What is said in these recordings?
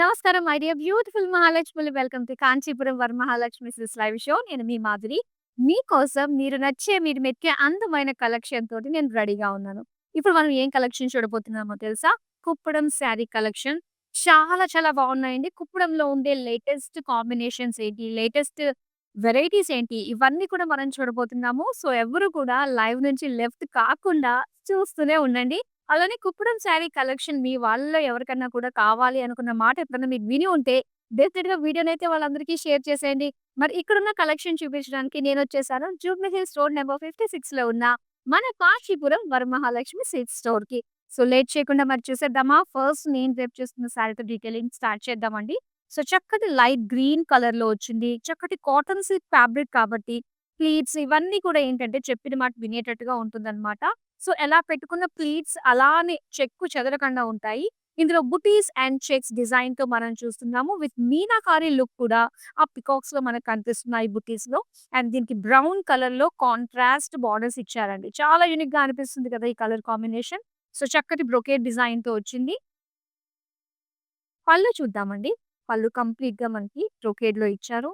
నమస్కారం my dear beautiful మహాలక్ష్మిలు. Welcome to Kanchipuram Varamahalakshmi silks live show. నేను మీ మాధురి. మీకోసం మీరు మెచ్చే అందమైన కలెక్షన్ తోటి నేను రెడీగా ఉన్నాను. ఇప్పుడు మనం ఏం కలెక్షన్ చూడబోతున్నామో తెలుసా? కుప్పడం శారీ కలెక్షన్. చాలా చాలా బాగున్నాయండి. కుప్పడంలో ఉండే లేటెస్ట్ కాంబినేషన్స్ ఏంటి? లేటెస్ట్ వెరైటీస్ ఏంటి? ఇవన్నీ కూడా మనం చూడబోతున్నాము. సో, ఎవ్వరు కూడా లైవ్ నుంచి లెఫ్ట్ కాకుండా చూస్తూనే ఉండండి. అలానే కుప్పడం శారీ కలెక్షన్ మీ వాళ్ళలో ఎవరికన్నా కూడా కావాలి అనుకున్న మాట ఎప్పుడన్నా మీరు విని ఉంటే డెఫినిట్‌గా వీడియోనైతే వాళ్ళందరికీ షేర్ చేసేయండి. మరి ఇక్కడున్న కలెక్షన్ చూపించడానికి నేనొచ్చేసాను. జూబ్లీ హిల్స్ రోడ్ నంబర్ 56లో ఉన్న మన కాశీపురం వరమహాలక్ష్మి సిల్క్స్ స్టోర్‌కి. సో, లేట్ చేయకుండా మరి చూసేద్దామా? ఫస్ట్ నేను రేపు చేస్తున్న శారీతో డీటెయిలింగ్ స్టార్ట్ చేద్దామండి. సో, చక్కటి లైట్ గ్రీన్ కలర్‌లో వచ్చింది. చక్కటి కాటన్ సిల్క్ ఫ్యాబ్రిక్ కాబట్టి ప్లీట్స్ ఇవన్నీ కూడా ఏంటంటే చెప్పిన మాట వినేటట్టుగా ఉంటుందన్నమాట. సో, ఎలా పెట్టుకున్న ప్లీట్స్ అలానే చెక్కు చెదరకుండా ఉంటాయి. ఇందులో బుటీస్ అండ్ చెక్స్ డిజైన్‌తో మనం చూస్తున్నాము. విత్ మీనాకారి లుక్ కూడా ఆ పికాక్స్‌లో మనకు కనిపిస్తున్నాయి బుటీస్‌లో. అండ్ దీనికి బ్రౌన్ కలర్‌లో కాంట్రాస్ట్ బోర్డర్స్ ఇచ్చారండి. చాలా యూనిక్‌గా అనిపిస్తుంది కదా! ఈ కలర్ కాంబినేషన్. సో, చక్కటి బ్రొకేడ్ డిజైన్‌తో వచ్చింది. పళ్ళు చూద్దామండి. పళ్ళు కంప్లీట్‌గా మనకి బ్రొకేడ్‌లో ఇచ్చారు.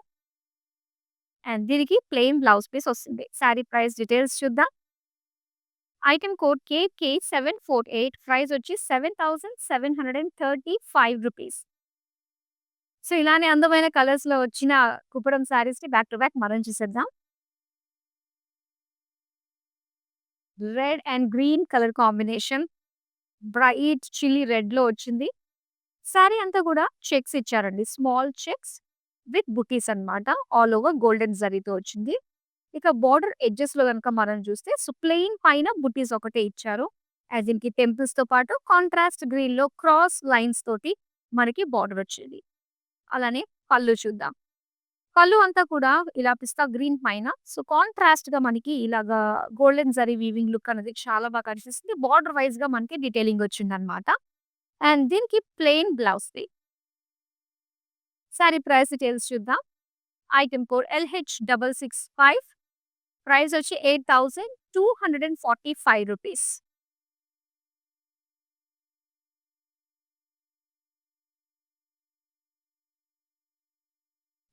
అండ్ దీనికి ప్లెయిన్ బ్లౌజ్ పీస్ వస్తుంది. శారీ ప్రైస్ డీటెయిల్స్ చూద్దాం. ఐటెమ్ కోడ్ KK748 ప్రైస్ వచ్చి రూ. 7,735. సో, ఇలానే అందమైన కలర్స్‌లో వచ్చిన కుప్పడం శారీస్‌ని బ్యాక్ టు బ్యాక్ మనం చూసేద్దాం. Red and green colour combination. Bright chilli రెడ్‌లో వచ్చింది. శారీ అంతా కూడా చెక్స్ ఇచ్చారండి. స్మాల్ చెక్స్ విత్ బుటీస్ అన్నమాట. ఆల్ ఓవర్ గోల్డెన్ జరీతో వచ్చింది. ఇక బోర్డర్ ఎడ్జెస్‌లో గనుక మనం చూస్తే ప్లెయిన్ పైన బుటీస్ ఒకటే ఇచ్చారు. దీనికి టెంపుల్స్‌తో పాటు కాంట్రాస్ట్ గ్రీన్‌లో క్రాస్ లైన్స్ తోటి మనకి బోర్డర్ వచ్చింది. అలానే పళ్ళు చూద్దాం. పళ్ళు అంతా కూడా ఇలా పిస్తా గ్రీన్ పైన కాంట్రాస్ట్‌గా మనకి ఇలాగా గోల్డెన్ జరీ వీవింగ్ లుక్ అనేది చాలా బాగా కనిపిస్తుంది. బోర్డర్ వైస్‌గా మనకి డీటెయిలింగ్ వచ్చిందన్నమాట. అండ్ దీనికి ప్లెయిన్ బ్లౌజ్‌ది. సారీ ప్రైస్ డీటెయిల్స్ చూద్దాం. ఐటెమ్ కోడ్ LH665 ప్రైస్ వచ్చి రూ. 8,245.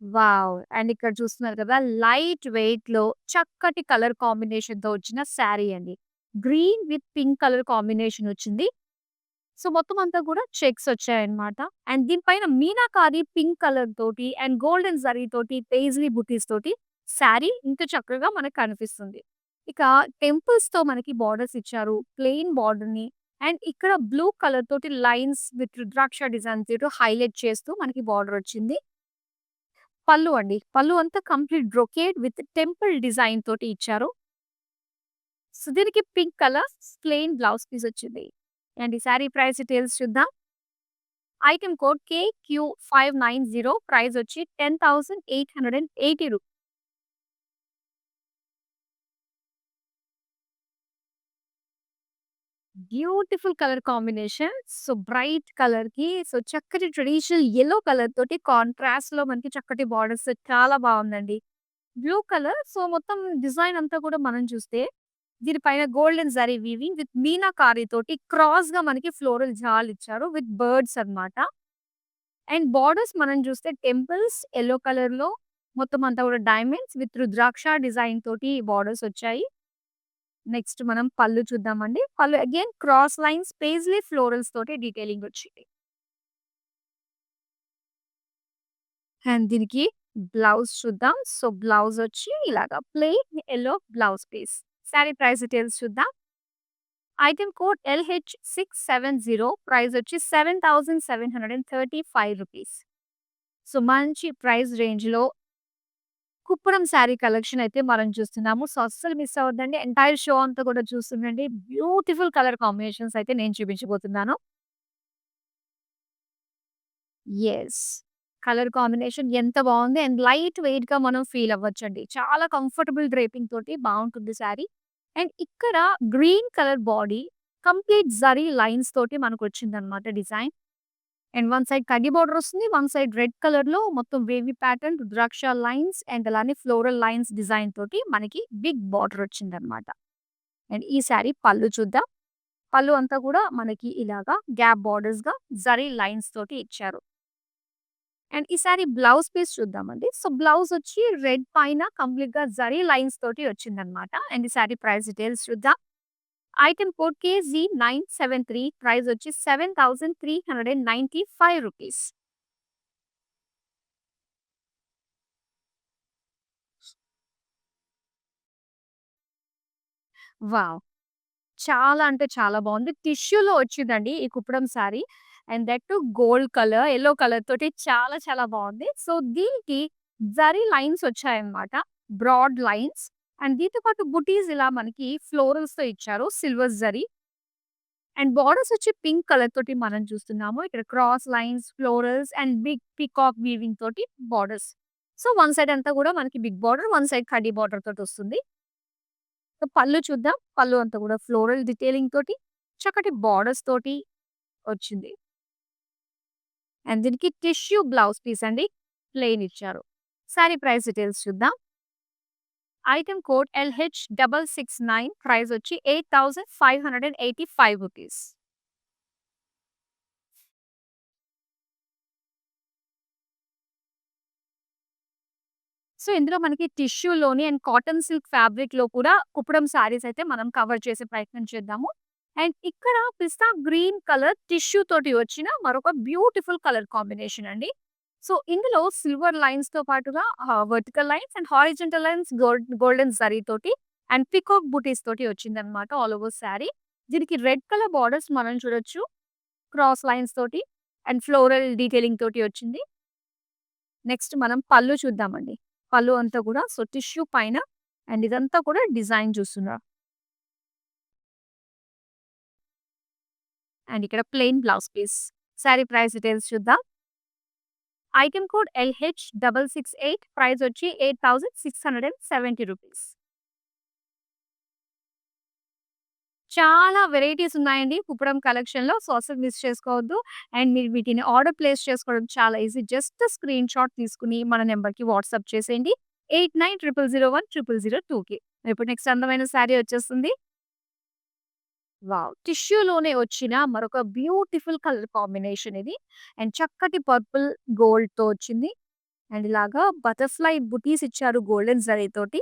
వావ్! అండ్ ఇక్కడ చూస్తున్నారు కదా! లైట్ వెయిట్‌లో చక్కటి కలర్ కాంబినేషన్‌తో వచ్చిన శారీ అండి. Green with pink colour combination వచ్చింది. సో, మొత్తం అంతా కూడా చెక్స్ వచ్చాయన్నమాట. అండ్ దీనిపైన మీనాకారి పింక్ కలర్ తోటి అండ్ గోల్డెన్ జరీ తోటి పెయిస్లీ బుటీస్ తోటి శారీ ఇంత చక్కగా మనకు కనిపిస్తుంది. ఇక టెంపుల్స్‌తో మనకి బోర్డర్స్ ఇచ్చారు. ప్లెయిన్ బోర్డర్‌ని అండ్ ఇక్కడ బ్లూ కలర్ తోటి లైన్స్ విత్ రుద్రాక్ష డిజైన్ తోటి హైలైట్ చేస్తూ మనకి బోర్డర్ వచ్చింది. పళ్ళు అండి. పళ్ళు అంతా complete brocade with temple design తోటి ఇచ్చారు. సో, దీనికి pink colour plain blouse piece వచ్చింది. అండ్ ఈ సారీ ప్రైస్ డీటెయిల్స్ చూద్దాం. ఐటెమ్ కోడ్ KQ590 ప్రైస్ వచ్చి 10,880 రూ. Beautiful colour combination. So, bright కలర్‌కి చక్కటి ట్రెడిషనల్ యెల్లో కలర్ తోటి కాంట్రాస్ట్‌లో మనకి చక్కటి బోర్డర్స్ చాలా బావుందండి. బ్లూ కలర్ మొత్తం డిజైన్ అంతా కూడా మనం చూస్తే దీనిపైన golden zari weaving with meenakari తోటి క్రాస్‌గా మనకి ఫ్లోరల్ జాల్ ఇచ్చారు విత్ బర్డ్స్ అన్నమాట. అండ్ బోర్డర్స్ మనం చూస్తే టెంపుల్స్ యెల్లో కలర్‌లో మొత్తం అంతా కూడా డైమండ్స్ విత్ రుద్రాక్ష డిజైన్ తోటి బోర్డర్స్ వచ్చాయి. నెక్స్ట్ మనం పళ్ళు చూద్దామండి. పళ్ళు again cross lines paisley florals తోటి డీటెయిలింగ్ వచ్చింది. అండ్ దీనికి బ్లౌజ్ చూద్దాం. సో, బ్లౌజ్ వచ్చి ఇలాగా plain yellow blouse piece. Sari price details చూద్దాం. ఐటెమ్ కోడ్ LH670 ప్రైస్ వచ్చి రూ. 7,735. సో, మంచి ప్రైస్ రేంజ్‌లో కుప్పడం శారీ కలెక్షన్ అయితే మనం చూస్తున్నాము. సో, అస్సలు మిస్ అవ్వద్దండి. ఎంటైర్ షో అంతా కూడా చూస్తుండండి. బ్యూటిఫుల్ కలర్ కాంబినేషన్స్ అయితే నేను చూపించబోతున్నాను. యెస్. కలర్ కాంబినేషన్ ఎంత బావుంది. అండ్ లైట్ వెయిట్‌గా మనం ఫీల్ అవ్వచ్చండి. చాలా కంఫర్టబుల్ డ్రేపింగ్ తోటి బావుంటుంది శారీ. అండ్ ఇక్కడ green colour body complete zari lines తోటి మనకొచ్చిందన్నమాట డిజైన్. అండ్ వన్ సైడ్ కడ్డీ బోర్డర్ వస్తుంది. వన్ సైడ్ రెడ్ కలర్‌లో మొత్తం wavy pattern, rudraksha lines and అలానే ఫ్లోరల్ లైన్స్ డిజైన్ తోటి మనకి బిగ్ బార్డర్ వచ్చిందన్నమాట. అండ్ ఈ శారీ పళ్ళు చూద్దాం. పళ్ళు అంతా కూడా మనకి ఇలాగా గ్యాప్ బోర్డర్స్‌గా జరీ లైన్స్ తోటి ఇచ్చారు. అండ్ ఈ సారీ బ్లౌజ్ పీస్ చూద్దామండి. సో, బ్లౌజ్ వచ్చి రెడ్ పైన కంప్లీట్‌గా జరీ లైన్స్ తోటి వచ్చిందనమాట. అండ్ ఈ సారీ ప్రైస్ డీటెయిల్స్ చూద్దాం. ఐటెమ్ కోడ్ KZ973 ప్రైస్ వచ్చి ₹7,395. వావ్! చాలా అంటే చాలా బావుంది. టిష్యూలో వచ్చిందండి ఈ Kuppadam sari. And that too gold colour, yellow colour తోటి చాలా చాలా బావుంది. సో, దీనికి జరీ లైన్స్ వచ్చాయన్నమాట. Broad lines. అండ్ దీంతో పాటు బుటీస్ ఇలా మనకి ఫ్లోరల్స్‌తో ఇచ్చారు. సిల్వర్ జరీ. అండ్ బోర్డర్స్ వచ్చి పింక్ కలర్ తోటి మనం చూస్తున్నాము. ఇక్కడ cross lines, florals and big peacock weaving తోటి బోర్డర్స్. సో, వన్ సైడ్ అంతా కూడా మనకి బిగ్ బోర్డర్, వన్ సైడ్ కడ్డీ బోర్డర్ తోటొస్తుంది. సో, పళ్ళు చూద్దాం. పళ్ళు అంతా కూడా ఫ్లోరల్ డిటైలింగ్ తోటి, చక్కటి బోర్డర్స్ తోటి వచ్చింది. అండ్ దీనికి టిష్యూ బ్లౌజ్ పీస్ అండి. ప్లెయిన్ ఇచ్చారు. సారీ ప్రైస్ డీటెయిల్స్ చూద్దాం. ఐటెమ్ కోడ్ LH669 ప్రైస్ వచ్చి ₹8,585. సో, ఇందులో మనకి టిష్యూలోని అండ్ కాటన్ సిల్క్ ఫ్యాబ్రిక్‌లో కూడా కుప్పడం సారీస్ అయితే మనం కవర్ చేసే ప్రయత్నం చేద్దాము. అండ్ ఇక్కడ పిస్తా గ్రీన్ కలర్ టిష్యూ తోటి వచ్చిన మరొక బ్యూటిఫుల్ కలర్ కాంబినేషన్ అండి. సో, ఇందులో సిల్వర్ లైన్స్‌తో పాటుగా vertical lines and horizontal lines golden zari తోటి అండ్ పీకాక్ బూటీస్ తోటి వచ్చిందన్నమాట ఆల్ ఓవర్ సారీ. దీనికి రెడ్ కలర్ బోర్డర్స్ మనం చూడొచ్చు. క్రాస్ లైన్స్ తోటి అండ్ ఫ్లోరల్ డీటెయిలింగ్ తోటి వచ్చింది. నెక్స్ట్ మనం పళ్ళు చూద్దామండి. పళ్ళు అంతా కూడా సో, టిష్యూ పైన అండ్ ఇదంతా కూడా డిజైన్ చూస్తున్నారు. అండ్ ఇక్కడ plain blouse piece. Sari price details చూద్దాం. ఐటెమ్ కోడ్ LH668 ప్రైస్ వచ్చి ₹8,670. చాలా వెరైటీస్ ఉన్నాయండి కుప్పడం కలెక్షన్‌లో. సో, అసలు మిస్ చేసుకోవద్దు. అండ్ మీరు వీటిని ఆర్డర్ ప్లేస్ చేసుకోవడం చాలా ఈజీ. జస్ట్ స్క్రీన్‌షాట్ తీసుకొని మన నంబర్‌కి వాట్సాప్ చేసేయండి. 8900010002కి. ఇప్పుడు నెక్స్ట్ అందమైన సారీ వచ్చేస్తుంది. వావ్! టిష్యూలోనే వచ్చిన మరొక బ్యూటిఫుల్ కలర్ కాంబినేషన్ ఇది. అండ్ చక్కటి పర్పుల్ గోల్డ్‌తో వచ్చింది. అండ్ ఇలాగా బటర్‌ఫ్లై బుటీస్ ఇచ్చారు గోల్డెన్ జరీతోటి.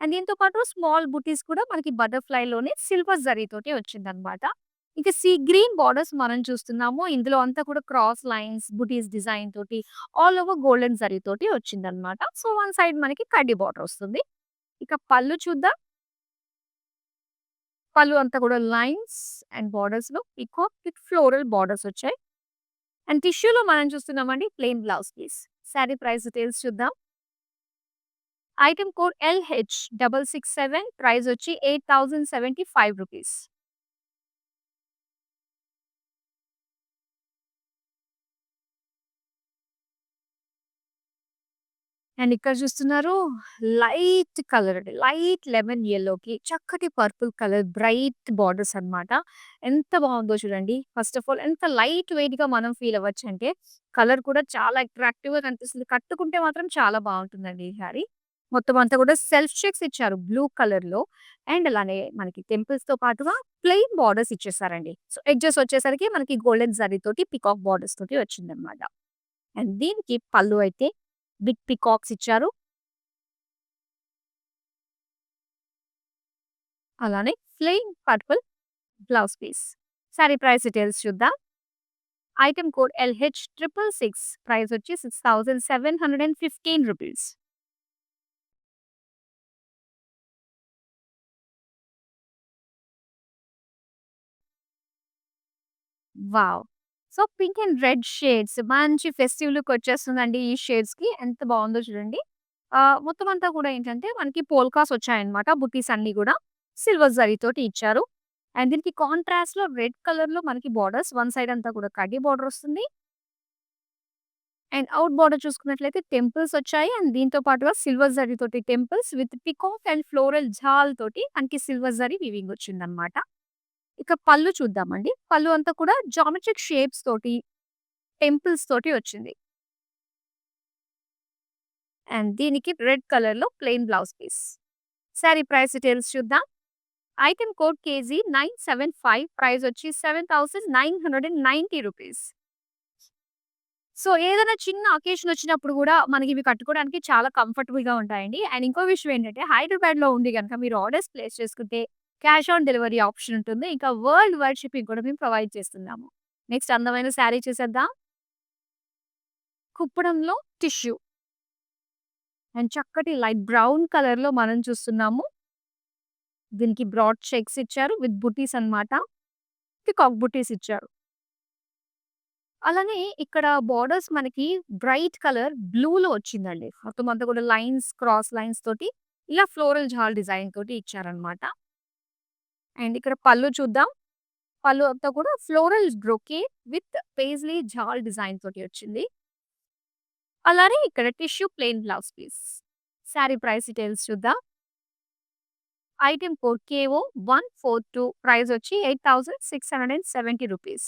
అండ్ దీంతో పాటు స్మాల్ బుటీస్ కూడా మనకి బటర్‌ఫ్లైలోనే సిల్వర్ జరీతోటి వచ్చిందనమాట. ఇక సీ గ్రీన్ బోర్డర్స్ మనం చూస్తున్నాము. ఇందులో అంతా కూడా క్రాస్ లైన్స్, బుటీస్ డిజైన్ తోటి ఆల్ ఓవర్ గోల్డెన్ జరీతోటి వచ్చిందనమాట. సో, వన్ సైడ్ మనకి కడ్డీ బోర్డర్ వస్తుంది. ఇక పళ్ళు చూద్దాం. పళ్ళు అంతా కూడా లైన్స్ అండ్ బోర్డర్స్‌లో పీకాక్ విత్ ఫ్లోరల్ బోర్డర్స్ వచ్చాయి. అండ్ టిష్యూలో మనం చూస్తున్నామండి plain blouse piece. Sari price details చూద్దాం. ఐటెమ్ కోడ్ LH667 ప్రైస్ వచ్చి ₹8,075. అండ్ ఇక్కడ చూస్తున్నారు లైట్ కలర్ అండి. లైట్ లెమన్ యెల్లోకి చక్కటి పర్పుల్ కలర్ బ్రైట్ బోర్డర్స్ అన్నమాట. ఎంత బాగుందో చూడండి. ఫస్ట్ ఆఫ్ ఆల్ ఎంత లైట్ వెయిట్‌గా మనం ఫీల్ అవ్వచ్చంటే కలర్ కూడా చాలా అట్రాక్టివ్‌గా కనిపిస్తుంది. కట్టుకుంటే మాత్రం చాలా బాగుంటుందండి ఈ సారీ. మొత్తం అంతా కూడా సెల్ఫ్ చెక్స్ ఇచ్చారు బ్లూ కలర్‌లో. అండ్ అలానే మనకి టెంపుల్స్‌తో పాటుగా ప్లెయిన్ బోర్డర్స్ ఇచ్చేసారండి. సో, ఎడ్జెస్ వచ్చేసరికి మనకి గోల్డెన్ జరీ తోటి పీకాక్ బోర్డర్స్ తోటి వచ్చిందన్నమాట. అండ్ దీనికి పళ్ళు అయితే బిగ్ పీకాక్స్ ఇచ్చారు. అలానే plain purple blouse piece. Sari price details చూద్దాం. ఐటెమ్ కోడ్ LH666 ప్రైస్ వచ్చి ₹6,715. Wow! So, pink and red shades మంచి ఫెస్టివ్ లుక్ వచ్చేస్తుందండి ఈ షేడ్స్‌కి. ఎంత బావుందో చూడండి. మొత్తం అంతా కూడా ఏంటంటే మనకి పోల్కాస్ వచ్చాయన్నమాట. బుటీస్ అన్నీ గూడా సిల్వర్ జరీతోటి ఇచ్చారు. అండ్ దీనికి కాంట్రాస్ట్‌లో రెడ్ కలర్‌లో మనకి బోర్డర్స్ వన్ సైడ్ అంతా కూడా కడ్డీ బోర్డర్ వస్తుంది. అండ్ ఔట్ బోర్డర్ చూసుకున్నట్లయితే టెంపుల్స్ వచ్చాయి. అండ్ దీంతో పాటుగా సిల్వర్ జరీతోటి temples with peacock and floral జాల్ తోటి మనకి సిల్వర్ జరీ వీవింగ్ వచ్చిందన్నమాట. ఇక పళ్ళు చూద్దామండి. పళ్ళు అంతా కూడా జామెట్రిక్ షేప్స్ తోటి, టెంపుల్స్ తోటి వచ్చింది. అండ్ దీనికి రెడ్ కలర్‌లో plain blouse piece. Sari price details చూద్దాం. ఐటెమ్ కోడ్ KZ975 ప్రైస్ వచ్చి ₹7,990. సో, ఏదైనా చిన్న అకేషన్ వచ్చినప్పుడు గూడా మనకివి కట్టుకోవడానికి చాలా కంఫర్టబుల్‌గా ఉంటాయండి. అండ్ ఇంకో విషయం ఏంటంటే హైదరాబాద్‌లో ఉండి గనక మీరు ఆర్డర్స్ ప్లేస్ చేసుకుంటే క్యాష్ ఆన్ డెలివరీ ఆప్షన్ ఉంటుంది. ఇంకా వరల్డ్ వైడ్ షిప్పింగ్ కూడా మేము ప్రొవైడ్ చేస్తున్నాము. నెక్స్ట్ అందమైన శారీ చూసేద్దాం. కుప్పడంలో టిష్యూ అండ్ చక్కటి లైట్ బ్రౌన్ కలర్‌లో మనం చూస్తున్నాము. దీనికి బ్రాడ్ చెక్స్ ఇచ్చారు విత్ బుటీస్ అన్నమాట. పీకాక్ బుటీస్ ఇచ్చారు. అలానే ఇక్కడ బోర్డర్స్ మనకి బ్రైట్ కలర్ బ్లూలో వచ్చిందండి. మొత్తం అంతా కూడా లైన్స్, క్రాస్ లైన్స్ తోటి ఇలా ఫ్లోరల్ జాల్ డిజైన్ తోటి ఇచ్చారన్నమాట. అండ్ ఇక్కడ పళ్ళు చూద్దాం. పళ్ళు అంతా కూడా ఫ్లోరల్ బ్రొకేట్ విత్ పేజ్లీ జాల్ డిజైన్ తోటి వచ్చింది. అలానే ఇక్కడ tissue plain blouse piece. Sari price details చూద్దాం. ఐటెమ్ కోడ్ కేఓ 142 ప్రైస్ వచ్చి 8670 రూపీస్.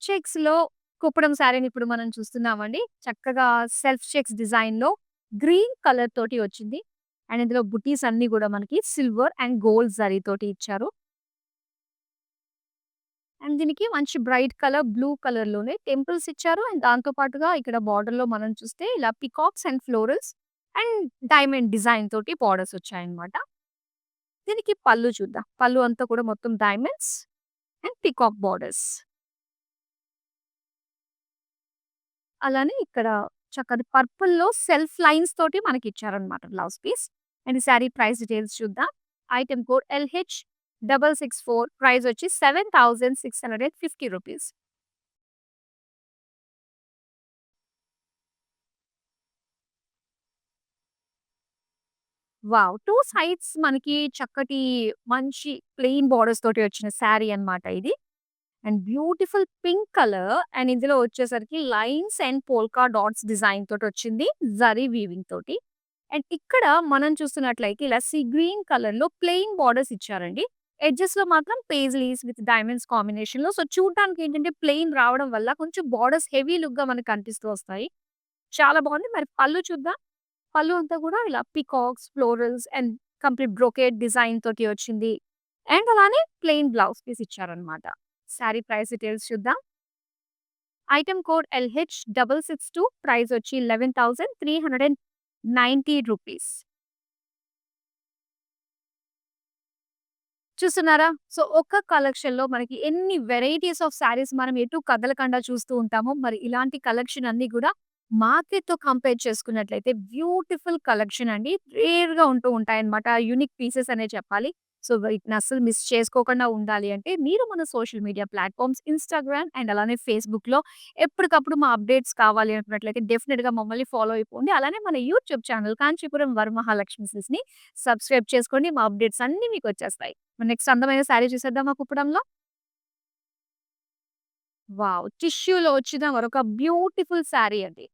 చెక్స్‌లో కుప్పడం శారీని ఇప్పుడు మనం చూస్తున్నామండి. చక్కగా సెల్ఫ్ చెక్స్ డిజైన్‌లో గ్రీన్ కలర్ తోటి వచ్చింది. అండ్ ఇందులో బుటీస్ అన్నీ గూడా మనకి సిల్వర్ అండ్ గోల్డ్ జరీ తోటి ఇచ్చారు. అండ్ దీనికి మంచి బ్రైట్ కలర్ బ్లూ కలర్‌లోనే టెంపుల్స్ ఇచ్చారు. అండ్ దాంతో పాటుగా ఇక్కడ బోర్డర్‌లో మనం చూస్తే ఇలా peacocks and florals and diamond design తోటి బోర్డర్స్ వచ్చాయన్నమాట. దీనికి పళ్ళు చూద్దాం. పళ్ళు అంతా కూడా మొత్తం డైమండ్స్ అండ్ పీకాక్ బోర్డర్స్. అలానే ఇక్కడ చక్కటి పర్పుల్‌లో సెల్ఫ్ లైన్స్ తోటి మనకిచ్చారనమాట బ్లౌజ్ పీస్. అండ్ ఈ సారీ ప్రైస్ డీటెయిల్స్ చూద్దాం. ఐటెమ్ కోడ్ LH664 ప్రైస్ వచ్చి 7650 రూపీస్. వావ్! 2 సైడ్స్ మనకి చక్కటి మంచి ప్లెయిన్ బోర్డర్స్ తోటి వచ్చిన సారీ అన్నమాట ఇది. And beautiful pink colour and ఇందులో వచ్చేసరికి lines and polka dots design తోటొచ్చింది. జరీ వీవింగ్ తోటి. అండ్ ఇక్కడ మనం చూస్తున్నట్లయితే ఇలా సీ గ్రీన్ కలర్‌లో ప్లెయిన్ బోర్డర్స్ ఇచ్చారండి. ఎడ్జెస్‌లో మాత్రం పేజ్లీస్ విత్ డైమండ్స్ కాంబినేషన్‌లో. సో, చూడటానికి ఏంటంటే ప్లెయిన్ రావడం వల్ల కొంచెం బోర్డర్స్ హెవీ లుక్‌గా మనకు కనిపిస్తూ వస్తాయి. చాలా బాగుంది. మరి పళ్ళు చూద్దాం. పళ్ళు అంతా కూడా ఇలా peacocks, florals and complete brocade design తోటి వచ్చింది. అండ్ అలానే ప్లెయిన్ బ్లౌజ్ పీస్ ఇచ్చారన్నమాట. సారీ ప్రైస్ డీటెయిల్స్ చూద్దాం. ఐటెమ్ కోడ్ LH662 ప్రైస్ వచ్చి 11,390 రూపీస్. చూస్తున్నారా? సో, ఒక్క కలెక్షన్‌లో మనకి ఎన్ని వెరైటీస్ ఆఫ్ సారీస్ మనం ఎటు కదలకుండా చూస్తూ ఉంటామో, మరి ఇలాంటి కలెక్షన్ అన్నీ గూడా మార్కెట్‌తో కంపేర్ చేసుకున్నట్లయితే బ్యూటిఫుల్ కలెక్షన్ అండి. రేర్‌గా ఉంటూ ఉంటాయన్నమాట. యూనిక్ పీసెస్ అనే చెప్పాలి. సో, వీటిని అస్సలు మిస్ చేసుకోకుండా ఉండాలి అంటే మీరు మన social media platforms Instagram and అలానే ఫేస్‌బుక్‌లో ఎప్పటికప్పుడు మా అప్డేట్స్ కావాలి అనుకున్నట్లయితే డెఫినిట్‌గా మమ్మల్ని ఫాలో అయిపోండి. అలానే మన యూట్యూబ్ ఛానల్ కాంచీపురం వరమహాలక్ష్మి సిస్‌ని సబ్స్క్రైబ్ చేసుకోండి. మా అప్డేట్స్ అన్నీ మీకొచ్చేస్తాయి. నెక్స్ట్ అందమైన శారీ చూసేద్దామా కుప్పడంలో? వావ్! టిష్యూలో వచ్చిన మరొక బ్యూటిఫుల్ శారీ అండి.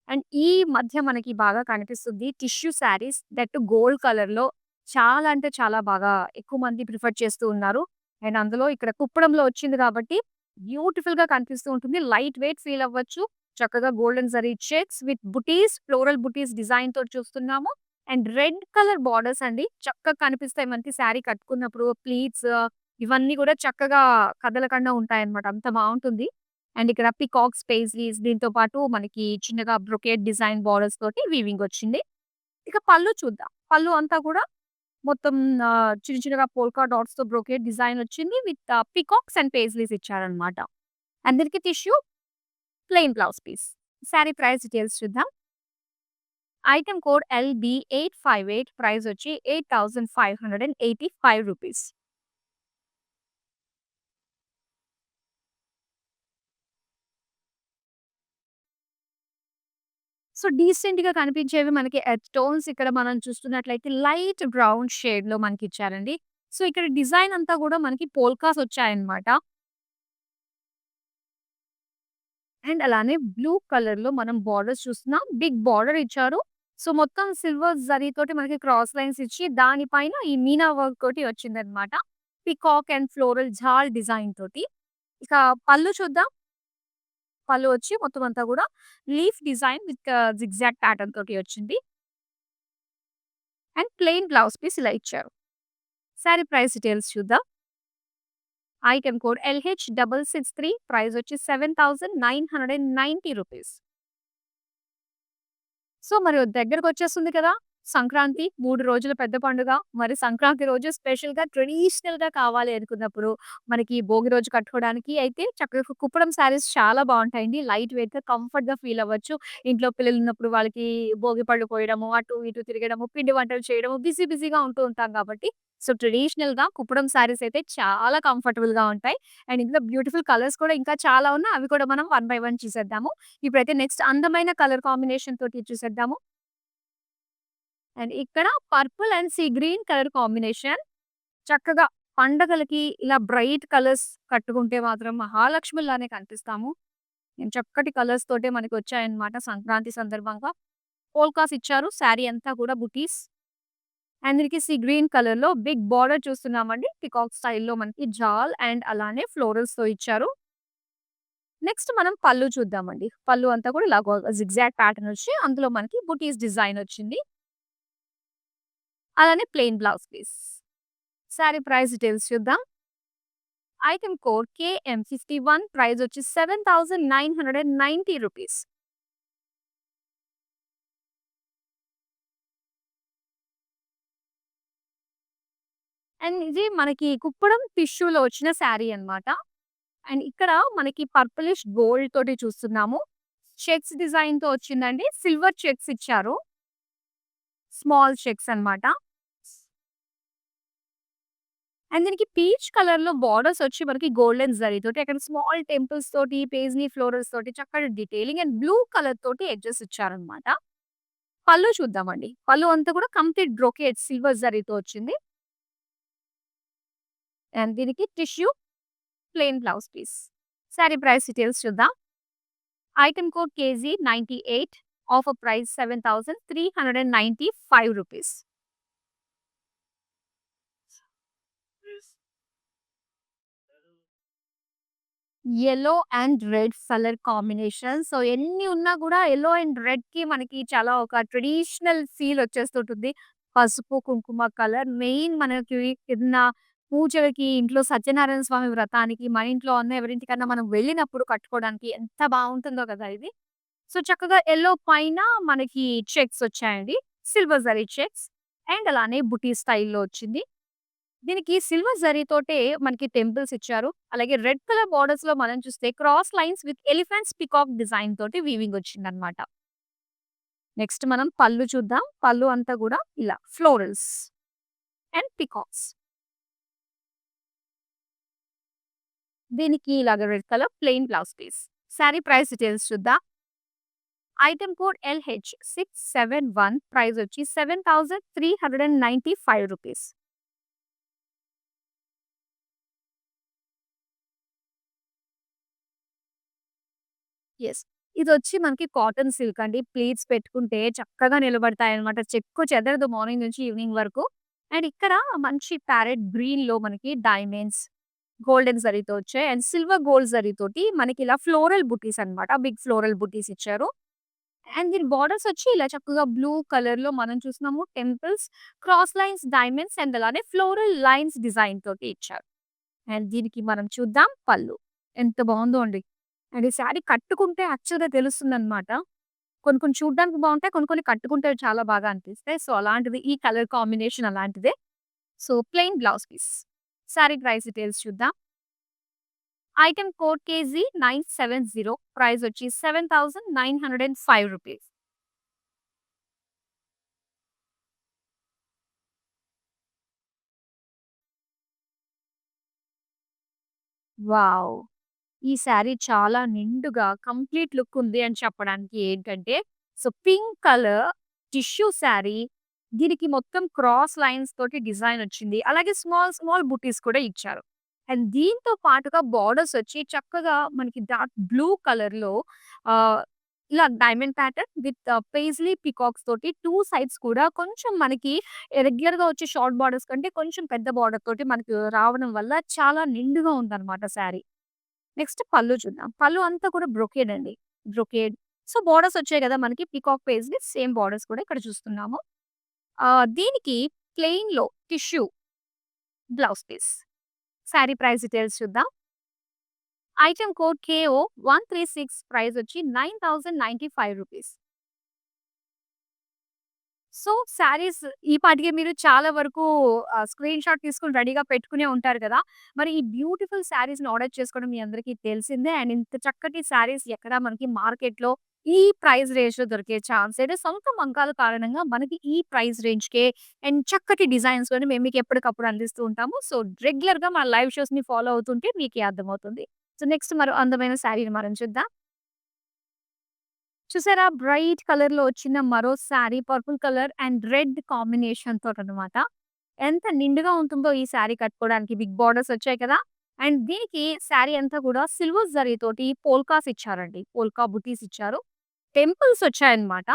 అండ్ ఈ మధ్య మనకి బాగా కనిపిస్తుంది టిష్యూ శారీస్ దట్ గోల్డ్ కలర్‌లో చాలా అంటే చాలా బాగా ఎక్కువ మంది ప్రిఫర్ చేస్తూ ఉన్నారు. అండ్ అందులో ఇక్కడ కుప్పడంలో వచ్చింది కాబట్టి బ్యూటిఫుల్‌గా కనిపిస్తూ ఉంటుంది. లైట్ వెయిట్ ఫీల్ అవ్వచ్చు. చక్కగా golden zari checks with buttis, floral బుటీస్ డిజైన్‌తో చూస్తున్నాము. అండ్ రెడ్ కలర్ బోర్డర్స్ అండి. చక్కగా కనిపిస్తాయి మనకి శారీ కట్టుకున్నప్పుడు ప్లీట్స్ ఇవన్నీ కూడా చక్కగా కదలకుండా ఉంటాయన్నమాట. అంత బావుంటుంది. అండ్ ఇక్కడ పీకాక్స్, పేజ్లీస్ దీంతో పాటు మనకి చిన్నగా బ్రొకేడ్ డిజైన్ బోర్డర్స్ తోటి వీవింగ్ వచ్చింది. ఇక పళ్ళు చూద్దాం. పళ్ళు అంతా కూడా మొత్తం చిన్న చిన్నగా పోల్కా డాట్స్‌తో బ్రొకేడ్ డిజైన్ వచ్చింది. విత్ పీకాక్స్ అండ్ పేజ్లీస్ ఇచ్చారన్నమాట. అందరికి tissue plain blouse piece. Sari price details చూద్దాం. ఐటెమ్ కోడ్ LB858 ప్రైస్ వచ్చి 8585 రూపీస్. సో, డీసెంట్‌గా కనిపించేవి మనకి ఎర్త్ టోన్స్ ఇక్కడ మనం చూస్తున్నట్లయితే లైట్ బ్రౌన్ షేడ్‌లో మనకిచ్చారండి. సో, ఇక్కడ డిజైన్ అంతా గూడా మనకి పోల్కాస్ వచ్చాయన్నమాట. అండ్ అలానే బ్లూ కలర్‌లో మనం బోర్డర్స్ చూస్తున్నాం. బిగ్ బోర్డర్ ఇచ్చారు. సో, మొత్తం సిల్వర్ జరీతోటి మనకి క్రాస్ లైన్స్ ఇచ్చి దానిపైన ఈ మీనా వర్క్ తోటి వచ్చిందన్నమాట. పీకాక్ అండ్ ఫ్లోరల్ జాల్ డిజైన్ తోటి. ఇక పళ్ళు చూద్దాం. పళ్ళు వచ్చి మొత్తం అంతా గూడా leaf design with zigzag pattern తోటి వచ్చింది. అండ్ ప్లెయిన్ బ్లౌజ్ పీస్ ఇలా ఇచ్చారు. శారీ ప్రైస్ డీటెయిల్స్ చూద్దాం. ఐటెమ్ కోడ్ LH663 ప్రైస్ వచ్చి రూ. 7,990. సో, మరి దగ్గరకొచ్చేస్తుంది కదా! సంక్రాంతి 3 రోజుల పెద్ద పండుగ. మరి సంక్రాంతి రోజు స్పెషల్‌గా ట్రెడిషనల్‌గా కావాలి అనుకున్నప్పుడు, మనకి భోగి రోజు కట్టుకోవడానికి అయితే చక్కగా కుప్పడం శారీస్ చాలా బావుంటాయండి. లైట్ వెయిట్‌గా, కంఫర్ట్‌గా ఫీల్ అవ్వచ్చు. ఇంట్లో పిల్లలున్నప్పుడు వాళ్ళకి భోగి పళ్ళు పోయడము, అటు ఇటు తిరగడము, పిండి వంటలు చేయడము, బిజీగా ఉంటూ ఉంటాం కాబట్టి, సో, ట్రెడిషనల్‌గా కుప్పడం శారీస్ అయితే చాలా కంఫర్టబుల్‌గా ఉంటాయి. అండ్ ఇందులో బ్యూటిఫుల్ కలర్స్ కూడా ఇంకా చాలా ఉన్నాయి. అవి కూడా మనం వన్ బై వన్ చూసేద్దాము. ఇప్పుడైతే నెక్స్ట్ అందమైన కలర్ కాంబినేషన్ తోటి చూసేద్దాము. అండ్ ఇక్కడ purple and sea green colour combination. చక్కగా పండగలకి ఇలా బ్రైట్ కలర్స్ కట్టుకుంటే మాత్రం మహాలక్ష్మిలానే కనిపిస్తాము. నేను చక్కటి కలర్స్ తోటే మనకొచ్చాయన్నమాట సంక్రాంతి సందర్భంగా. పోల్కాస్ ఇచ్చారు. శారీ అంతా కూడా బుటీస్. అండ్ దీనికి సీ గ్రీన్ కలర్‌లో బిగ్ బార్డర్ చూస్తున్నామండి. పీకాక్ స్టైల్‌లో మనకి జాల్ అండ్ అలానే ఫ్లోరల్స్‌తో ఇచ్చారు. నెక్స్ట్ మనం పళ్ళు చూద్దామండి. పళ్ళు అంతా కూడా ఇలా జిగ్‌జాగ్ ప్యాటర్న్ వచ్చి అందులో మనకి బుటీస్ డిజైన్ వచ్చింది. అలానే plain blouse piece. Sari price details చూద్దాం. ఐటెమ్ కోడ్ KM51 ప్రైస్ వచ్చి రూ. 7,990. అండ్ ఇది మనకి కుప్పడం టిష్యూలో వచ్చిన శారీ అన్నమాట. అండ్ ఇక్కడ మనకి పర్పులిష్ గోల్డ్ తోటి చూస్తున్నాము. చెక్స్ డిజైన్‌తో వచ్చిందండి. సిల్వర్ చెక్స్ ఇచ్చారు. స్మాల్ చెక్స్ అన్నమాట. అండ్ దీనికి పీచ్ కలర్‌లో బోర్డర్స్ వచ్చి మనకి గోల్డెన్ జరీతోటి అక్కడ స్మాల్ టెంపుల్స్ తోటి, పేజ్లీ ఫ్లోరల్స్ తోటి చక్కటి డీటెయిలింగ్ అండ్ బ్లూ కలర్ తోటి ఎడ్జెస్ ఇచ్చారన్నమాట. పళ్ళు చూద్దామండి. పళ్ళు అంతా కూడా కంప్లీట్ బ్రొకేడ్ సిల్వర్ జరీతో వచ్చింది. అండ్ దీనికి tissue plain blouse piece. Sari price details చూద్దాం. Item code KG98 offer price రూ. 7,395. Yellow and red colour combination. So, ఎన్ని ఉన్నా గూడా యెల్లో అండ్ రెడ్‌కి మనకి చాలా ఒక ట్రెడిషనల్ ఫీల్ వచ్చేస్తుంటుంది. పసుపు, కుంకుమ కలర్ మెయిన్ మనకి ఏదన్నా పూజలకి, ఇంట్లో సత్యనారాయణ స్వామి వ్రతానికి, మన ఇంట్లో అన్న ఎవరింటికన్నా మనం వెళ్ళినప్పుడు కట్టుకోవడానికి ఎంత బావుంటుందో కదా ఇది. సో, చక్కగా యెల్లో పైన మనకి చెక్స్ వచ్చాయండి. సిల్వర్ జరీ చెక్స్ అండ్ అలానే బుటీ స్టైల్‌లో వచ్చింది. దీనికి సిల్వర్ జరీతోటే మనకి టెంపుల్స్ ఇచ్చారు. అలాగే రెడ్ కలర్ బోర్డర్స్‌లో మనం చూస్తే cross lines with elephants peacock design తోటి వీవింగ్ వచ్చిందన్నమాట. నెక్స్ట్ మనం పళ్ళు చూద్దాం. పళ్ళు అంతా గూడా ఇలా ఫ్లోరల్స్ అండ్ పీకాక్స్. దీనికి ఇలాగ red colour plain blouse piece. Sari price details చూద్దాం. ఐటెమ్ కోడ్ LH671 ప్రైస్ వచ్చి రూ. 7,395. యెస్. ఇదొచ్చి మనకి కాటన్ సిల్క్ అండి. ప్లీట్స్ పెట్టుకుంటే చక్కగా నిలబడతాయన్నమాట. చెక్కు చెదరదు మార్నింగ్ నుంచి ఈవినింగ్ వరకు. అండ్ ఇక్కడ మంచి ప్యారెట్ గ్రీన్‌లో మనకి డైమండ్స్, గోల్డెన్ జరీతో వచ్చాయి. అండ్ సిల్వర్ గోల్డ్ జరీతోటి మనకి ఇలా ఫ్లోరల్ బుటీస్ అన్నమాట. బిగ్ ఫ్లోరల్ బుటీస్ ఇచ్చారు. అండ్ దీని బోర్డర్స్ వచ్చి ఇలా చక్కగా బ్లూ కలర్‌లో మనం చూస్తున్నాము. Temples, cross lines, diamonds and అలానే ఫ్లోరల్ లైన్స్ డిజైన్ తోటి ఇచ్చారు. అండ్ దీనికి మనం చూద్దాం పళ్ళు. ఎంత బావుందో అండి. అండ్ ఈ శారీ కట్టుకుంటే యాక్చువల్‌గా తెలుస్తుందనమాట. కొన్ని కొన్ని చూడ్డానికి బావుంటాయి. కొన్ని కొన్ని కట్టుకుంటే చాలా బాగా అనిపిస్తాయి. సో, అలాంటిది ఈ కలర్ కాంబినేషన్ అలాంటిదే. So, plain blouse piece. Sari price details చూద్దాం. ఐటెమ్ కోడ్ KG970 ప్రైస్ వచ్చి రూ. 7,905. వావ్! ఈ శారీ చాలా నిండుగా కంప్లీట్ లుక్ ఉంది అని చెప్పడానికి ఏంటంటే, so, pink colour tissue sari. దీనికి మొత్తం క్రాస్ లైన్స్ తోటి డిజైన్ వచ్చింది. అలాగే స్మాల్ బుటీస్ కూడా ఇచ్చారు. అండ్ దీంతో పాటుగా బోర్డర్స్ వచ్చి చక్కగా మనకి డార్క్ బ్లూ కలర్‌లో ఆహ్, ఇలా diamond pattern with paisley peacocks తోటి 2 సైడ్స్ కూడా కొంచెం మనకి రెగ్యులర్‌గా వచ్చే షార్ట్ బోర్డర్స్ కంటే కొంచెం పెద్ద బోర్డర్ తోటి మనకు రావడం వల్ల చాలా నిండుగా ఉందన్నమాట శారీ. నెక్స్ట్ పళ్ళు చూద్దాం. పళ్ళు అంతా కూడా బ్రొకేడ్ అండి. బ్రొకేడ్. సో, బోర్డర్స్ వచ్చాయి గదా! మనకి పీకాక్ పేజ్‌ని సేమ్ బోర్డర్స్ కూడా ఇక్కడ చూస్తున్నాము. దీనికి ప్లెయిన్‌లో tissue blouse piece. Sari price details చూద్దాం. ఐటెమ్ కోడ్ KO 136 ప్రైస్ వచ్చి ₹9095. సో, శారీస్ ఈ పాటికే మీరు చాలా వరకు స్క్రీన్ షాట్ తీసుకొని రెడీగా పెట్టుకునే ఉంటారు కదా! మరి ఈ బ్యూటిఫుల్ శారీస్‌ని ఆర్డర్ చేసుకోవడం మీ అందరికీ తెలిసిందే. అండ్ ఇంత చక్కటి శారీస్ ఎక్కడ మనకి మార్కెట్‌లో ఈ ప్రైస్ రేంజ్‌లో దొరికే ఛాన్స్ లేదు. సొంత మంకాల కారణంగా మనకి ఈ ప్రైస్ రేంజ్‌కే అండ్ చక్కటి డిజైన్స్‌లోని మేము మీకు ఎప్పటికప్పుడు అందిస్తూ ఉంటాము. సో, రెగ్యులర్‌గా మన లైవ్ షోస్‌ని ఫాలో అవుతుంటే మీకే అర్థమవుతుంది. సో, నెక్స్ట్ మరో అందమైన శారీని మనం చూద్దాం. చూసారా? బ్రైట్ కలర్‌లో వచ్చిన మరో sari purple colour and red combination తోటనమాట. ఎంత నిండుగా ఉంటుందో ఈ శారీ కట్టుకోవడానికి. బిగ్ బార్డర్స్ వచ్చాయి కదా! అండ్ దీనికి శారీ అంతా కూడా సిల్వర్ జరీతోటి పోల్కాస్ ఇచ్చారండి. పోల్కా బుటీస్ ఇచ్చారు. టెంపుల్స్ వచ్చాయన్నమాట.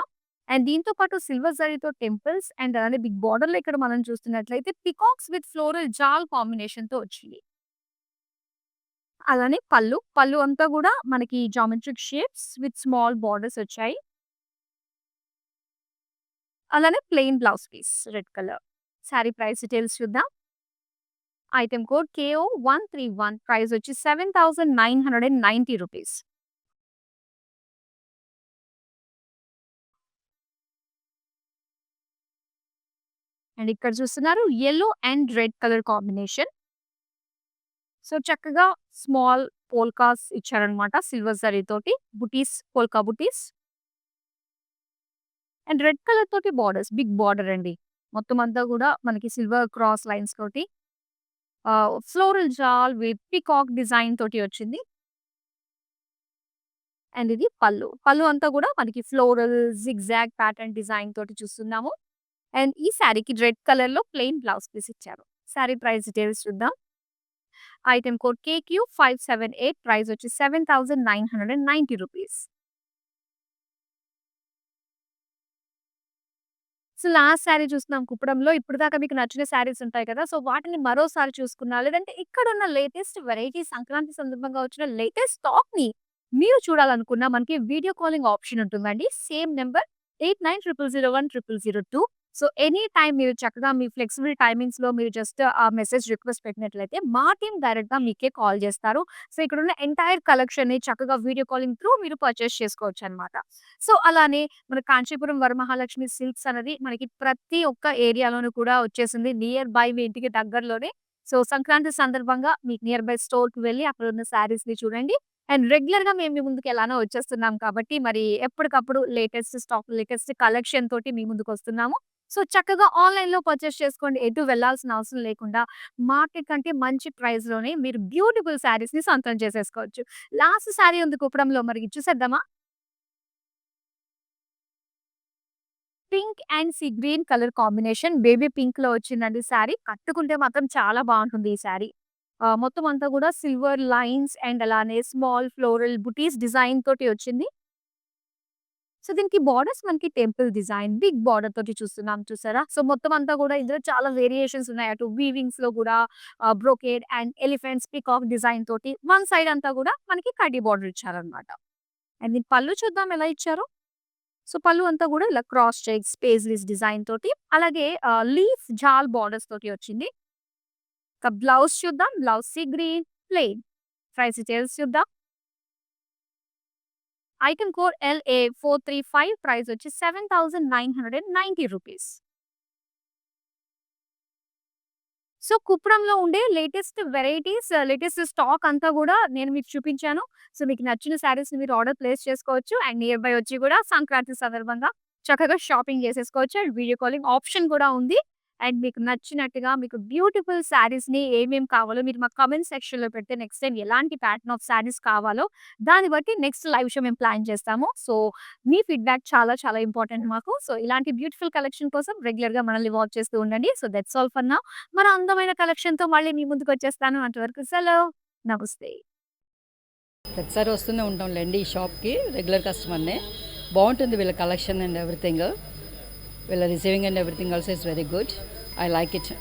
అండ్ దీంతో పాటు సిల్వర్ జరీతో టెంపుల్స్ అండ్ అలానే బిగ్ బార్డర్‌లో ఇక్కడ మనం చూస్తున్నట్లయితే పికాక్స్ విత్ ఫ్లోరల్ జాల్ కాంబినేషన్‌తో వచ్చింది. అలానే పళ్ళు. పళ్ళు అంతా గూడా మనకి geometric shapes with small borders వచ్చాయి. అలానే plain blouse piece red colour. Sari price details చూద్దాం. ఐటెమ్ కోడ్ KO 131 ప్రైస్ వచ్చి ₹7990. అండ్ ఇక్కడ చూస్తున్నారు yellow and red colour combination. So, చక్కగా స్మాల్ పోల్కాస్ ఇచ్చారనమాట సిల్వర్ జరీతోటి. Butis, polka butis and red colour తోటి బోర్డర్స్. బిగ్ బోర్డర్ అండి. మొత్తం అంతా గూడా మనకి సిల్వర్ క్రాస్ లైన్స్ తోటి floral jaal with peacock design తోటి వచ్చింది. అండ్ ఇది పళ్ళు. పళ్ళు అంతా గూడా మనకి ఫ్లోరల్ జిగ్‌జాగ్ ప్యాటర్న్ డిజైన్ తోటి చూస్తున్నాము. అండ్ ఈ శారీకి రెడ్ కలర్‌లో ప్లెయిన్ బ్లౌజ్ పీస్ ఇచ్చారు. శారీ ప్రైస్ డీటెయిల్స్ చూద్దాం. ఐటెమ్ కోడ్ KQ578 ప్రైస్ వచ్చి ₹7990. సో, లాస్ట్ శారీ చూస్తున్నాం కుప్పడంలో. ఇప్పటిదాకా మీకు నచ్చిన శారీస్ ఉంటాయి కదా! సో, వాటిని మరోసారి చూసుకున్నా, లేదంటే ఇక్కడున్న లేటెస్ట్ వెరైటీ సంక్రాంతి సందర్భంగా వచ్చిన లేటెస్ట్ స్టాక్‌ని మీరు చూడాలనుకున్నా మనకి వీడియో కాలింగ్ ఆప్షన్ ఉంటుందండి. Same number 8900010002. So, any time మీరు చక్కగా మీ ఫ్లెక్సిబుల్ టైమింగ్స్‌లో మీరు జస్ట్ ఆ మెసేజ్ రిక్వెస్ట్ పెట్టినట్లయితే మా టీమ్ డైరెక్ట్‌గా మీకే కాల్ చేస్తారు. సో, ఇక్కడున్న ఎంటైర్ కలెక్షన్‌ని చక్కగా వీడియో కాలింగ్ త్రూ మీరు పర్చేస్ చేసుకోవచ్చనమాట. సో, అలానే మన కాంచీపురం వరమహాలక్ష్మి సిల్క్స్ అనేది మనకి ప్రతి ఒక్క ఏరియాలోనూ కూడా వచ్చేసింది. నియర్ బై మీ ఇంటికి దగ్గరలోనే. సో, సంక్రాంతి సందర్భంగా మీకు నియర్ బై స్టోర్‌కి వెళ్లి అక్కడున్న శారీస్‌ని చూడండి. అండ్ రెగ్యులర్‌గా మేము మీ ముందుకు ఎలానో వచ్చేస్తున్నాం కాబట్టి మరి ఎప్పటికప్పుడు లేటెస్ట్ స్టాక్, లేటెస్ట్ కలెక్షన్ తోటి మీ ముందుకొస్తున్నాము. సో, చక్కగా ఆన్‌లైన్‌లో పర్చేస్ చేసుకోండి. ఎటు వెళ్ళాల్సిన అవసరం లేకుండా మార్కెట్ కంటే మంచి ప్రైస్‌లోనే మీరు బ్యూటిఫుల్ శారీస్‌ని సొంతం చేసేసుకోవచ్చు. లాస్ట్ శారీ ఉంది కుప్పడంలో మరి చూసేద్దామా? Pink and sea green colour combination baby పింక్‌లో వచ్చిందండి శారీ. కట్టుకుంటే మాత్రం చాలా బావుంటుంది ఈ శారీ. మొత్తం అంతా గూడా సిల్వర్ లైన్స్ అండ్ అలానే స్మాల్ ఫ్లోరల్ బుటీస్ డిజైన్ తోటి వచ్చింది. సో, దీనికి బోర్డర్స్ మనకి టెంపుల్ డిజైన్ బిగ్ బోర్డర్ తోటి చూస్తున్నాం చూసారా? సో, మొత్తం అంతా గూడా ఇందులో చాలా వేరియేషన్స్ ఉన్నాయి. అటు వీవింగ్స్‌లో గూడా brocade and elephants, peacock design తోటి వన్ సైడ్ అంతా గూడా మనకి కడ్డీ బోర్డర్ ఇచ్చారన్నమాట. అండ్ దీని పళ్ళు చూద్దాం ఎలా ఇచ్చారో. సో, పళ్ళు అంతా గూడా ఇలా క్రాస్ చెక్స్, పేజ్‌లీస్ డిజైన్ తోటి అలాగే లీఫ్ జాల్ బోర్డర్స్ తోటి వచ్చింది. ఇక బ్లౌజ్ చూద్దాం. Blouse sea green plain. Price details చూద్దాం. ఐటెమ్ కోడ్ LA435 ప్రైస్ వచ్చి ₹7,990. సో, కుప్పడంలో ఉండే లేటెస్ట్ వెరైటీస్, లేటెస్ట్ స్టాక్ అంతా గూడా నేను మీకు చూపించాను. సో, మీకు నచ్చిన శారీస్‌ని మీరు ఆర్డర్ ప్లేస్ చేసుకోవచ్చు. అండ్ నియర్ బై వచ్చి గూడా సంక్రాంతి సందర్భంగా చక్కగా షాపింగ్ చేసేసుకోవచ్చు. అండ్ వీడియో కాలింగ్ ఆప్షన్ కూడా ఉంది. అండ్ మీకు నచ్చినట్టుగా మీకు బ్యూటిఫుల్ శారీస్‌ని ఏమేం కావాలో మీరు మా కామెంట్ సెక్షన్‌లో పెడితే నెక్స్ట్ టైమ్ ఎలాంటి ప్యాటర్న్ ఆఫ్ శారీస్ కావాలో దాన్ని బట్టి నెక్స్ట్ లైవ్ షో మేము ప్లాన్ చేస్తాము. సో, మీ ఫీడ్‌బ్యాక్ చాలా చాలా ఇంపార్టెంట్ మాకు. సో, ఇలాంటి బ్యూటిఫుల్ కలెక్షన్ కోసం రెగ్యులర్‌గా మనల్ని వాచ్ చేస్తూ ఉండండి. So, that's all for now. మరో అందమైన కలెక్షన్‌తో మళ్ళీ మీ ముందుకొచ్చేస్తాను. అంతవరకు సెలవు. నమస్తే. ప్రతిసారి వస్తూనే ఉంటాంలేండి ఈ షాప్‌కి. రెగ్యులర్ కస్టమర్‌నే. బావుంటుంది వీళ్ళ కలెక్షన్ అండ్ ఎవ్రీథింగ్. వీళ్ళ receiving and everything also is very good. I like it.